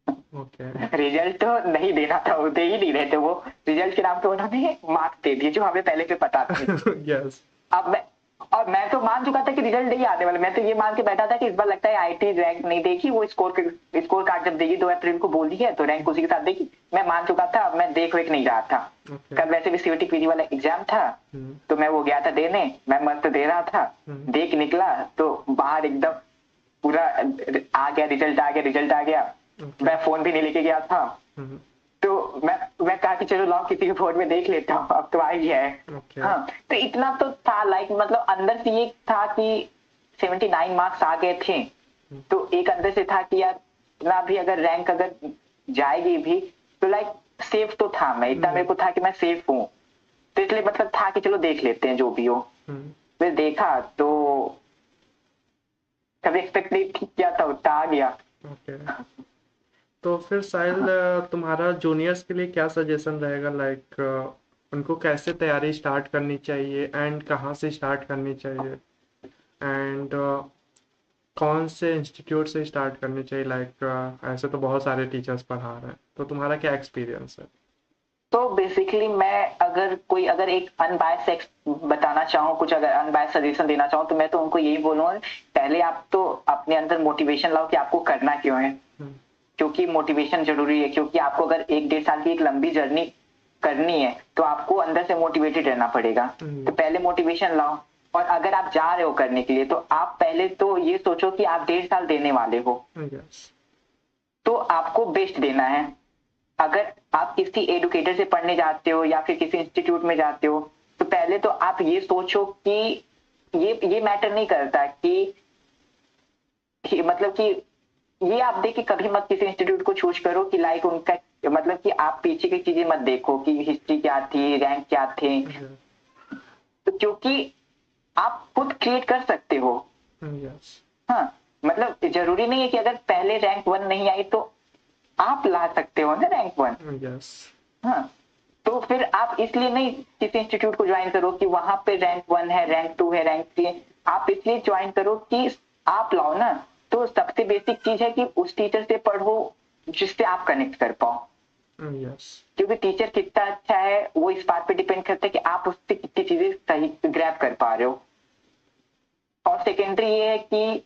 ओके। रिजल्ट तो नहीं देना था, वो दे ही नहीं रहे थे, वो रिजल्ट के नाम पे उन्होंने मार्क्स दे दिए जो हमें पहले से पता थे। यस। अब मैं, और मैं तो मान चुका था कि रिजल्ट नहीं आने वाला, मैं तो ये मान के बैठा था कि इस बार लगता है आईआईटी रैंक नहीं देगी, वो स्कोर कार्ड जब देगी 2 अप्रैल को बोली है तो रैंक उसी के साथ देगी। मैं मान चुका था, अब मैं देख वेख नहीं रहा था। कल वैसे भी सीयूटी पीजी वाला एग्जाम था, तो मैं वो गया था देने, मैं मस्त दे रहा था, देख निकला तो बाहर एकदम पूरा आ गया, रिजल्ट आ गया, रिजल्ट आ गया। मैं फोन भी नहीं लेके गया था, तो मैं कहा कि चलो लाओ किसी के फोन में देख लेता हूँ, अब तो आ गया है। हाँ, तो इतना तो था लाइक, मतलब अंदर से ये था कि 79 मार्क्स आ गए थे, तो एक अंदर से था कि यार इतना भी अगर रैंक अगर जाएगी भी तो लाइक सेफ तो था, मैं इतना मेरे को था कि मैं सेफ हूँ, तो इसलिए मतलब था कि चलो देख लेते हैं जो भी हो। फिर देखा तो कभी एक्सपेक्ट नहीं किया था, उतना आ गया। तो फिर साहिल तुम्हारा जूनियर्स के लिए क्या सजेशन रहेगा, लाइक उनको कैसे तैयारी स्टार्ट करनी चाहिए एंड कहाँ से स्टार्ट करनी चाहिए, एंड कौन से इंस्टीट्यूट से स्टार्ट करनी चाहिए, लाइक ऐसे तो बहुत सारे टीचर्स पढ़ा रहे हैं, तो तुम्हारा क्या एक्सपीरियंस है? तो बेसिकली मैं अगर एक अनबायस बताना चाहूँ, कुछ अगर अनबायस सजेशन देना चाहूँ, तो मैं तो उनको यही बोलूंगा, पहले आप तो अपने अंदर मोटिवेशन लाओ कि आपको करना क्यों है, क्योंकि मोटिवेशन जरूरी है, क्योंकि आपको अगर 1-1.5 साल की एक लंबी जर्नी करनी है तो आपको अंदर से मोटिवेटेड रहना पड़ेगा। तो पहले मोटिवेशन लाओ, और अगर आप जा रहे हो करने के लिए तो आप पहले तो ये सोचो कि आप 1.5 साल देने वाले हो, तो आपको बेस्ट देना है। अगर आप किसी एडुकेटर से पढ़ने जाते हो या फिर किसी इंस्टीट्यूट में जाते हो, तो पहले तो आप ये सोचो कि ये मैटर नहीं करता कि मतलब कि ये आप देखिए, कभी मत किसी इंस्टीट्यूट को चूज करो कि लाइक उनका मतलब कि आप पीछे की चीजें मत देखो कि हिस्ट्री क्या थी, रैंक क्या थे, तो क्योंकि आप खुद क्रिएट कर सकते हो। हाँ, मतलब जरूरी नहीं है कि अगर पहले रैंक 1 नहीं आई तो आप ला सकते हो ना रैंक 1। हाँ, तो फिर आप इसलिए नहीं किसी इंस्टीट्यूट को ज्वाइन करो कि वहां पे रैंक 1 है, रैंक 2 है, रैंक 3 है, आप इसलिए ज्वाइन करो कि आप लाओ ना। तो सबसे बेसिक चीज है कि उस टीचर से पढ़ो जिससे आप कनेक्ट कर पाओ, क्योंकि टीचर कितना अच्छा है वो इस बात पे डिपेंड करता है कि आप उससे कितनी चीजें सही ग्रैब कर पा रहे हो। और सेकेंडरी ये है कि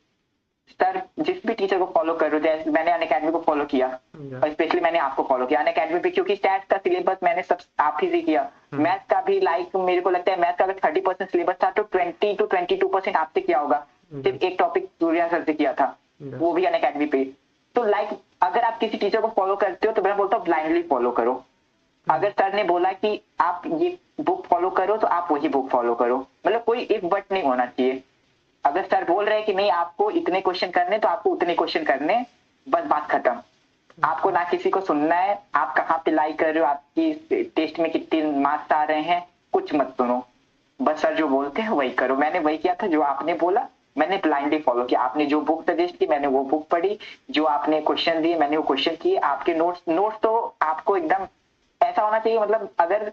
सर जिस भी टीचर को फॉलो कर रहे हो, जैसे मैंने अनअकैडमी को फॉलो किया, और स्पेशली मैंने आपको फॉलो किया अनअकैडमी पे, क्योंकि स्टैट्स का सिलेबस मैंने सब आप ही से किया, मैथ का भी लाइक मेरे को लगता है मैथ का अगर 30% सिलेबस था तो 20 to 22% आपसे किया होगा, सिर्फ एक टॉपिक सूर्या सर से किया था, वो भी अनअकैडमी पे। तो लाइक अगर आप किसी टीचर को फॉलो करते हो तो मैं बोलता हूँ ब्लाइंडली फॉलो करो। अगर सर ने बोला कि आप ये बुक फॉलो करो तो आप वही बुक फॉलो करो, मतलब कोई इफ बट नहीं होना चाहिए। अगर सर बोल रहे हैं कि नहीं आपको इतने क्वेश्चन करने तो आपको उतने क्वेश्चन करने, बस बात खत्म। आपको ना किसी को सुनना है, आप कहाँ पे लाई कर रहे हो, आपकी टेस्ट में कितने मार्क्स आ रहे हैं, कुछ मत सुनो, बस सर जो बोलते हैं वही करो। मैंने वही किया था, जो आपने बोला मैंने ब्लाइंडली फॉलो किया। आपने जो बुक सजेस्ट की मैंने वो बुक पढ़ी, जो आपने क्वेश्चन दिए मैंने वो क्वेश्चन किए। आपके नोट्स तो आपको एकदम ऐसा होना चाहिए, मतलब अगर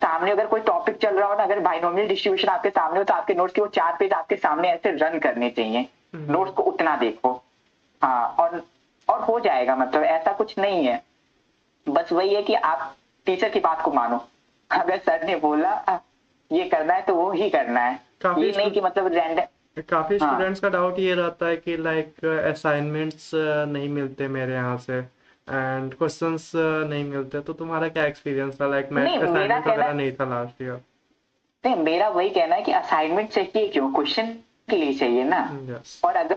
सामने अगर कोई टॉपिक चल रहा हो ना, अगर बाइनोमियल डिस्ट्रीब्यूशन आपके सामने हो तो आपके नोट्स के वो 4 पेज आपके सामने ऐसे रन करने चाहिए, नोट्स को उतना देखो। हाँ, और हो जाएगा, मतलब ऐसा कुछ नहीं है, बस वही है कि आप टीचर की बात को मानो। अगर सर ने बोला ये करना है तो वो ही करना है, ये नहीं कि मतलब रैंडम। काफी हाँ, स्टूडेंट्स का डाउट ये रहता है कि लाइक असाइनमेंट्स नहीं मिलते मेरे यहाँ से एंड क्वेश्चंस नहीं मिलते, तो तुम्हारा क्या एक्सपीरियंस था, लाइक मैथ नहीं का मेरा असाइनमेंट कहना वगैरह नहीं था लास्ट ईयर? नहीं, मेरा वही कहना है कि असाइनमेंट चाहिए क्यों, क्वेश्चन के लिए चाहिए ना। यस। और अगर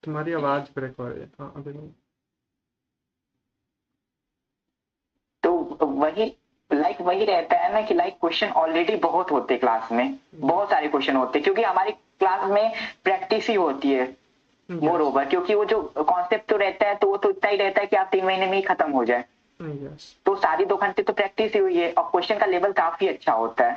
तुम्हारी आवाज ब्रेक हो रही है। हाँ अभी नहीं। तो वही रहता है ना कि क्वेश्चन ऑलरेडी बहुत होते हैं क्लास में, बहुत सारे क्वेश्चन होते हैं क्योंकि हमारी क्लास में प्रैक्टिस ही होती है मोर यस। ओवर, क्योंकि वो जो कॉन्सेप्ट तो रहता है तो वो तो इतना ही रहता है कि आप 3 महीने में ही खत्म हो जाए। यस। तो सारी 2 घंटे तो प्रैक्टिस ही हुई है और क्वेश्चन का लेवल काफी अच्छा होता है।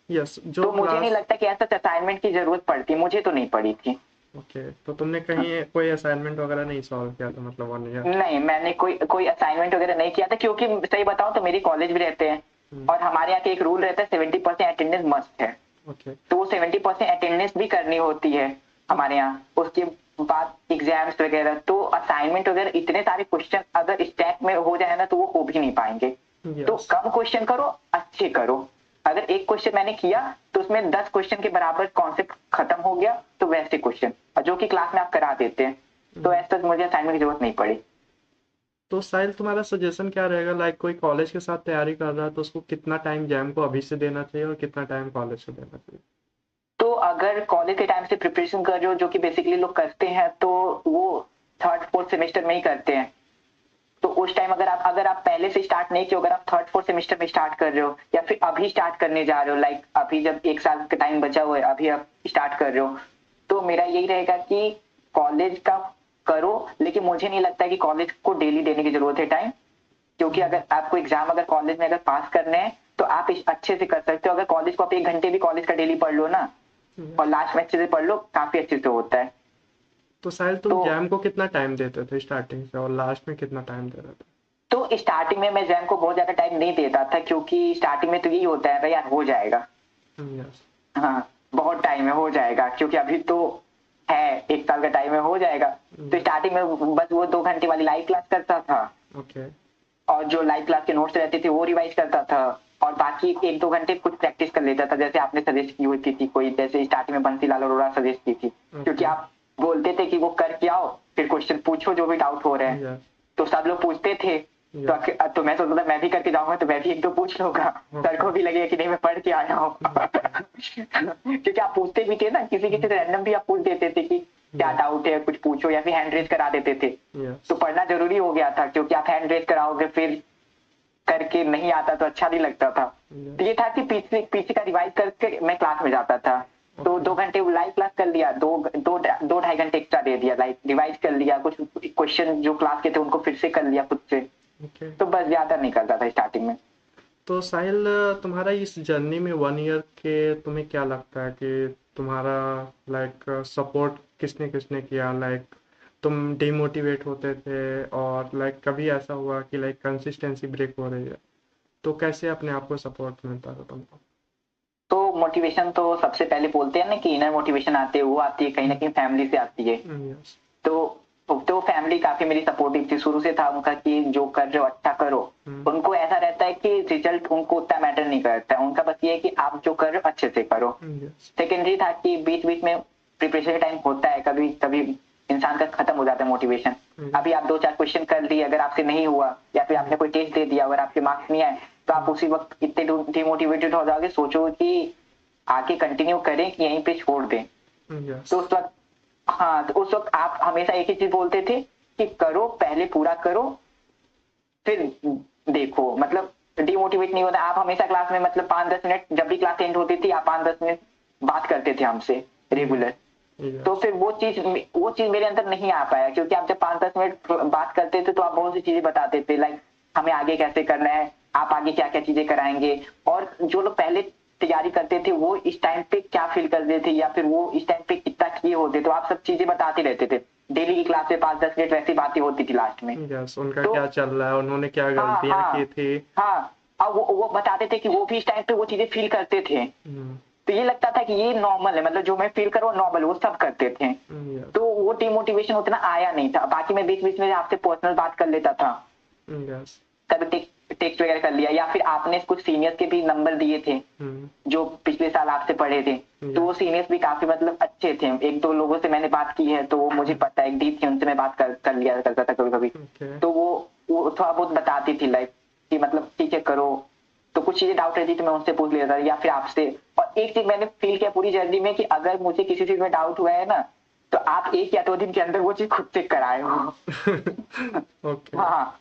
यस जो तो मुझे नहीं क्लास। लगता कि ऐसा असाइनमेंट की जरूरत पड़ती, मुझे तो नहीं पड़ी थी। ओके, तो तुमने कहीं कोई असाइनमेंट वगैरह नहीं सॉल्व किया था मतलब 1 ईयर? नहीं, मैंने कोई कोई असाइनमेंट वगैरह नहीं किया था क्योंकि सही बताऊं तो मेरी कॉलेज भी रहते हैं और हमारे यहाँ के एक रूल रहता है 70% अटेंडेंस मस्ट है। ओके। तो वो 70% अटेंडेंस भी करनी होती है हमारे यहाँ। उसके बाद एग्जाम्स वगैरह, तो असाइनमेंट वगैरह इतने सारे क्वेश्चन अगर स्टैक में हो जाए ना तो वो हो भी नहीं पाएंगे। तो यस। कम क्वेश्चन करो, अच्छे करो। अगर एक क्वेश्चन मैंने किया तो उसमें 10 क्वेश्चन के बराबर कॉन्सेप्ट खत्म हो गया, तो वैसे क्वेश्चन जो कि क्लास में आप करा देते हैं, तो ऐसा मुझे असाइनमेंट की जरूरत नहीं पड़ी। तो साहिल तुम्हारा सजेशन क्या रहेगा, लाइक कोई कॉलेज के साथ तैयारी कर रहा है तो उसको कितना टाइम जैम को अभी से देना चाहिए और कितना टाइम कॉलेज से देना चाहिए? तो अगर कॉलेज के टाइम से प्रिपरेशन कर रहे हो, जो कि बेसिकली लोग करते हैं, तो वो थर्ड फोर्थ सेमेस्टर में ही करते हैं। तो उस टाइम अगर आप पहले से स्टार्ट नहीं किए, अगर आप थर्ड फोर्थ सेमेस्टर में स्टार्ट कर रहे हो या फिर अभी स्टार्ट करने जा रहे हो, अभी जब 1 साल का टाइम बचा हुआ है, अभी आप स्टार्ट कर रहे हो, तो मेरा यही रहेगा कि कॉलेज का करो। लेकिन मुझे नहीं लगता कि कॉलेज को डेली देने की जरूरत है टाइम, क्योंकि अगर आपको एग्जाम अगर कॉलेज में अगर पास करने हैं तो आप अच्छे से कर सकते हो। अगर कॉलेज को आप 1 घंटे भी कॉलेज का डेली पढ़ लो ना और लास्ट में अच्छे से पढ़ लो, काफी अच्छे से होता है। तो साहिल तुम तो जैम को कितना टाइम देते थे स्टार्टिंग से और लास्ट में कितना टाइम दे रहे थे? तो स्टार्टिंग में मैं जैम को बहुत ज्यादा टाइम नहीं देता था, क्योंकि स्टार्टिंग में तो यही होता है भाई यार हो जाएगा, यस। हाँ बहुत टाइम है हो जाएगा, क्योंकि अभी तो है 1 साल का टाइम है हो जाएगा। तो स्टार्टिंग में बस वो 2 घंटे वाली लाइव क्लास करता था ओके। और जो लाइव क्लास के नोट्स रहते थे वो रिवाइज करता था और बाकी 1-2 घंटे कुछ प्रैक्टिस कर लेता था, जैसे आपने सजेस्ट की हुई थी कोई, जैसे स्टार्टिंग में बंसीलाल अरोड़ा सजेस्ट की थी, क्योंकि आप बोलते थे कि वो करके आओ फिर क्वेश्चन पूछो जो भी डाउट हो रहे हैं। यस। तो सब लोग पूछते थे, तो मैं सोचता था मैं भी करके जाऊंगा तो मैं भी 1-2 पूछ लूंगा, सर को भी लगेगा कि नहीं मैं पढ़ के आया हूँ। क्योंकि आप पूछते भी थे ना, किसी किसी से रैंडम भी आप पूछ देते थे कि क्या डाउट है कुछ पूछो, या फिर हैंड रेज करा देते थे। तो पढ़ना जरूरी हो गया था, क्योंकि आप हैंड रेज कराओगे फिर करके नहीं आता तो अच्छा नहीं लगता था। तो ये था कि पीछे पीछे का रिवाइज करके मैं क्लास में जाता था। तो 2 घंटे लाइव क्लास कर लिया, 2-2.5 घंटे एक्स्ट्रा दे दिया, लाइव रिवाइज कर लिया, कुछ क्वेश्चन जो क्लास के थे उनको फिर से कर लिया खुद से। तो बस ज्यादा नहीं करता था स्टार्टिंग में। तो साहिल तुम्हारा इस जर्नी में 1 ईयर के तुम्हें क्या लगता है कि तुम्हारा लाइक सपोर्ट किसने किसने किया, लाइक तुम डिमोटिवेट होते थे और लाइक कभी ऐसा हुआ कि लाइक कंसिस्टेंसी ब्रेक हो रही है, तो कैसे अपने आप को सपोर्ट मिलता था तुमको? तो मोटिवेशन तो सबसे पहले बोलते हैं ना कि इनर मोटिवेशन आती है, वो आती है कहीं ना कहीं फैमिली से आती है। यस। तो फैमिली काफी मेरी सपोर्टिव थी, शुरू से था उनका कि जो कर रहे हो अच्छा करो। उनको ऐसा रहता है कि रिजल्ट उनको उतना मैटर नहीं करता है, उनका बस ये है कि आप जो कर रहे हो अच्छे से करो। सेकेंडरी था कि बीच बीच में प्रिपरेशन टाइम होता है, कभी कभी इंसान का खत्म हो जाता है मोटिवेशन। अभी आप 2-4 क्वेश्चन कर लिए, अगर आपसे नहीं हुआ या फिर आपने कोई टेस्ट दे दिया अगर आपके मार्क्स नहीं आए, तो आप उसी वक्त इतने डिमोटिवेटेड हो जाओगे, सोचो कि आगे कंटिन्यू करें कि यहीं पे छोड़ दें। तो उस वक्त, हाँ तो उस वक्त आप हमेशा एक ही चीज बोलते थे कि करो, पहले पूरा करो फिर देखो, मतलब डिमोटिवेट नहीं होता। आप हमेशा क्लास में मतलब 5-10 मिनट, जब भी क्लास एंड होती थी आप 5-10 मिनट बात करते थे हमसे रेगुलर। तो फिर वो चीज मेरे अंदर नहीं आ पाया, क्योंकि आप जब 5-10 मिनट बात करते थे तो आप बहुत सी चीजें बताते थे, लाइक हमें आगे कैसे करना है, आप आगे क्या क्या चीजें कराएंगे। और जो लोग पहले तैयारी करते थे वो इस टाइम पे क्या फील करते थे या फिर वो इस टाइम पे कितना किए होते, तो आप सब चीजें बताते रहते थे। डेली की क्लास में 5-10 मिनट वैसी बातें होती थी लास्ट में। यस, उनका तो क्या चल रहा है, उन्होंने क्या हाँ गलतियां की हाँ थी। हाँ, अब वो बताते थे कि वो भी इस टाइम पे वो चीजें फील करते थे। तो ये लगता था कि ये नॉर्मल है, मतलब जो मैं फील कर रहा हूँ नॉर्मल, वो सब करते थे। तो वो डिमोटिवेशन उतना आया नहीं था। बाकी मैं बीच बीच में आपसे पर्सनल बात कर लेता था, यस। कभी टेक्स्ट वगैरह कर लिया, या फिर आपने कुछ सीनियर्स के भी नंबर दिए थे जो पिछले साल आपसे पढ़े थे। तो वो सीनियर्स भी काफी मतलब अच्छे थे, 1-2 लोगों से मैंने बात की है तो वो मुझे पता है, एक डी थी उनसे मैं बात कर लिया करता था कभी कभी। तो वो थोड़ा बहुत बताती थी, लाइक कि मतलब ठीक है करो। तो कुछ चीजें डाउट रहती तो मैं उनसे पूछ लेता था या फिर आपसे। और एक चीज मैंने फील किया पूरी जर्नी में कि अगर मुझे किसी चीज में डाउट हुआ है ना, तो आप 1 या 2 दिन के अंदर वो चीज खुद से कराए हो। ओके। हाँ,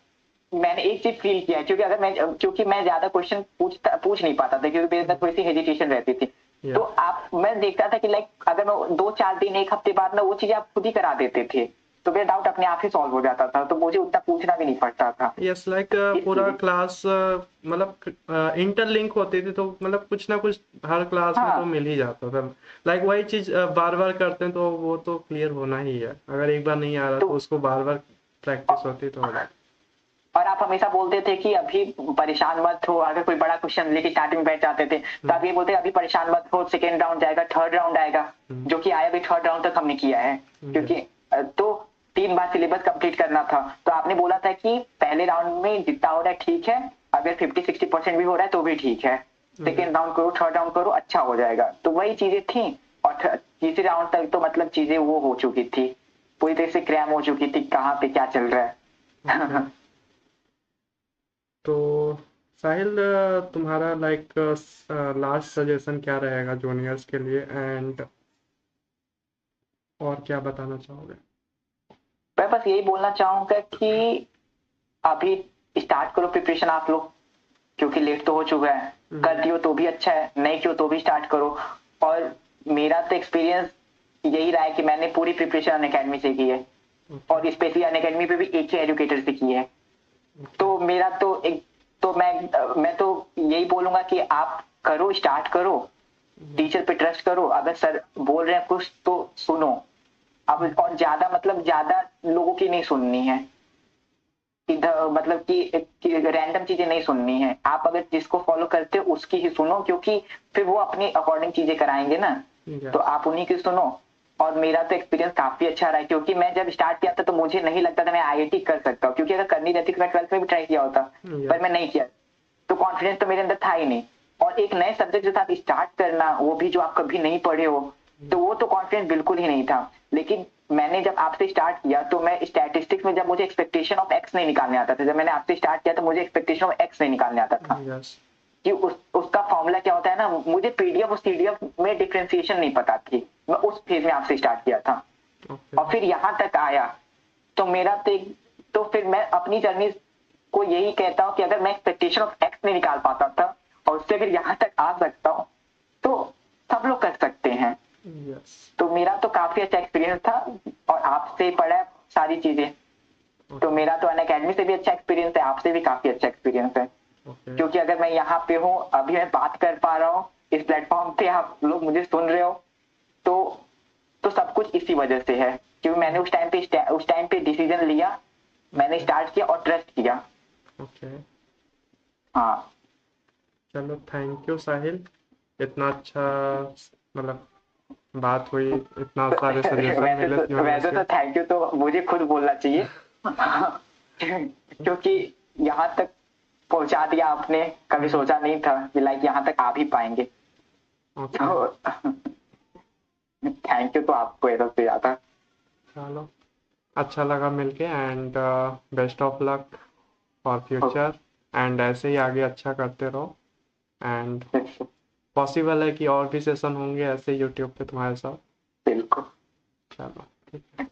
मैंने एक चीज फील किया है, क्योंकि मैं ज्यादा क्वेश्चन पूछ नहीं पाता था, क्योंकि मेरे अंदर थोड़ी सी हेजिटेशन रहती थी। या तो मैं देखता था कि लाइक अगर मैं 2-4 दिन 1 हफ्ते बाद ना वो चीजें आप खुद ही करा देते थे, तो मेरा डाउट अपने आप ही सॉल्व हो जाता था, तो मुझे उतना पूछना भी नहीं पड़ता था। यस, लाइक पूरा इसलिए क्लास मतलब इंटरलिंक होती थी, तो मतलब कुछ ना कुछ हर क्लास में तो हाँ, मिल ही जाता था। लाइक वही चीज बार बार करते हैं तो वो तो क्लियर होना ही है। अगर एक बार नहीं आ रहा तो तो उसको बार बार प्रैक्टिस होती तो हो जाता। और आप हमेशा बोलते थे कि अभी परेशान मत हो, अगर कोई बड़ा क्वेश्चन लेके स्टार्टिंग में बैठ जाते थे तो आप ये बोलते अभी परेशान मत हो, सेकेंड राउंड जाएगा, थर्ड राउंड आएगा, जो कि आया भी थर्ड राउंड तक हमने किया है, क्योंकि तो 3 बार सिलेबस कंप्लीट करना था। तो आपने बोला था कि पहले राउंड में जितना हो रहा है ठीक है, अगर 50-60% भी हो रहा है तो भी ठीक है, सेकेंड राउंड करो, थर्ड राउंड करो, अच्छा हो जाएगा। तो वही चीजें थी, और तीसरे राउंड तक तो मतलब चीजें वो हो चुकी थी, पूरी तरह से क्रैम हो चुकी थी, कहाँ पे क्या चल रहा है। तो साहिल, तुम्हारा लाइक लास्ट सजेशन क्या रहेगा जूनियर्स के लिए, एंड और क्या बताना चाहोगे? मैं बस यही बोलना चाहूंगा कि अभी स्टार्ट करो प्रिपरेशन आप लोग, क्योंकि लेट तो हो चुका है। कर दियो तो भी अच्छा है, नहीं कियो तो भी स्टार्ट करो। और मेरा तो एक्सपीरियंस यही रहा है कि मैंने पूरी प्रिपरेशन अनअकैडमी से की है, ओके। और स्पेशली अनअकैडमी पे भी एक ही एजुकेटर से की है। ओके। तो मेरा तो एक तो मैं तो यही बोलूंगा कि आप करो, स्टार्ट करो, टीचर पे ट्रस्ट करो, अगर सर बोल रहे हैं कुछ तो सुनो। अब और ज्यादा मतलब ज्यादा लोगों की नहीं सुननी है, इधर मतलब कि रैंडम चीजें नहीं सुननी है। आप अगर जिसको फॉलो करते हो उसकी ही सुनो, क्योंकि फिर वो अपनी अकॉर्डिंग चीजें कराएंगे ना, तो यस। आप उन्हीं की सुनो। और मेरा तो एक्सपीरियंस काफी अच्छा रहा है, क्योंकि मैं जब स्टार्ट किया था तो मुझे नहीं लगता था मैं आईआईटी कर सकता हूँ, क्योंकि अगर करनी रहती तो मैं 12th में भी ट्राई किया होता, पर यस। मैं नहीं किया। तो कॉन्फिडेंस तो मेरे अंदर था ही नहीं, और एक नए सब्जेक्ट के साथ स्टार्ट करना, वो भी जो आप कभी नहीं पढ़े हो, तो वो तो कॉन्फिडेंस बिल्कुल ही नहीं था। लेकिन मैंने जब आपसे स्टार्ट किया तो मैं स्टैटिस्टिक्स में, जब मुझे एक्सपेक्टेशन ऑफ एक्स नहीं निकालने आता था, जब मैंने आपसे स्टार्ट किया तो मुझे एक्सपेक्टेशन ऑफ एक्स नहीं निकालने आता था यस। कि उसका फॉर्मूला क्या होता है ना, मुझे पीडीएफ और सीडीएफ में डिफ्रेंसिएशन नहीं पता थी। मैं उस फेज में आपसे स्टार्ट किया था, ओके। और फिर यहाँ तक आया। तो मेरा तो फिर मैं अपनी जर्नी को यही कहता हूँ कि अगर मैं एक्सपेक्टेशन ऑफ एक्स नहीं निकाल पाता था और उससे अगर यहाँ तक आ सकता हूँ, तो सब लोग कर सकते हैं। यस। तो मेरा तो काफी अच्छा एक्सपीरियंस था, और आपसे पढ़ा है सारी चीजें। तो ओके। मेरा तो अनअकैडमी से भी अच्छा एक्सपीरियंस है, आपसे भी काफी अच्छा एक्सपीरियंस है। ओके। क्योंकि अगर मैं यहाँ पे हूँ, अभी मैं बात कर पा रहा हूँ इस प्लेटफॉर्म पे, आप लोग मुझे सुन रहे हो, तो सब कुछ इसी वजह से है, क्योंकि मैंने उस टाइम पे डिसीजन लिया, मैंने ओके। स्टार्ट किया और ट्रस्ट किया। ओके। हाँ। चलो, थैंक यू साहिल। इतना अच्छा मतलब बात हुई, इतना सारे सजेशन मिले जूनियर्स वैसे के। तो थैंक यू तो मुझे खुद बोलना चाहिए, क्योंकि यहाँ तक पहुंचा दिया आपने, कभी सोचा नहीं था कि लाइक यहाँ तक आ भी पाएंगे। ओके। तो थैंक यू तो आपको ये सबसे ज्यादा। चलो, अच्छा लगा मिलके, and best of luck for future, and ऐसे ही आगे अच्छा करते रहो। एंड पॉसिबल है कि और भी सेशन होंगे ऐसे यूट्यूब पे तुम्हारे साथ। बिल्कुल। चलो, ठीक है।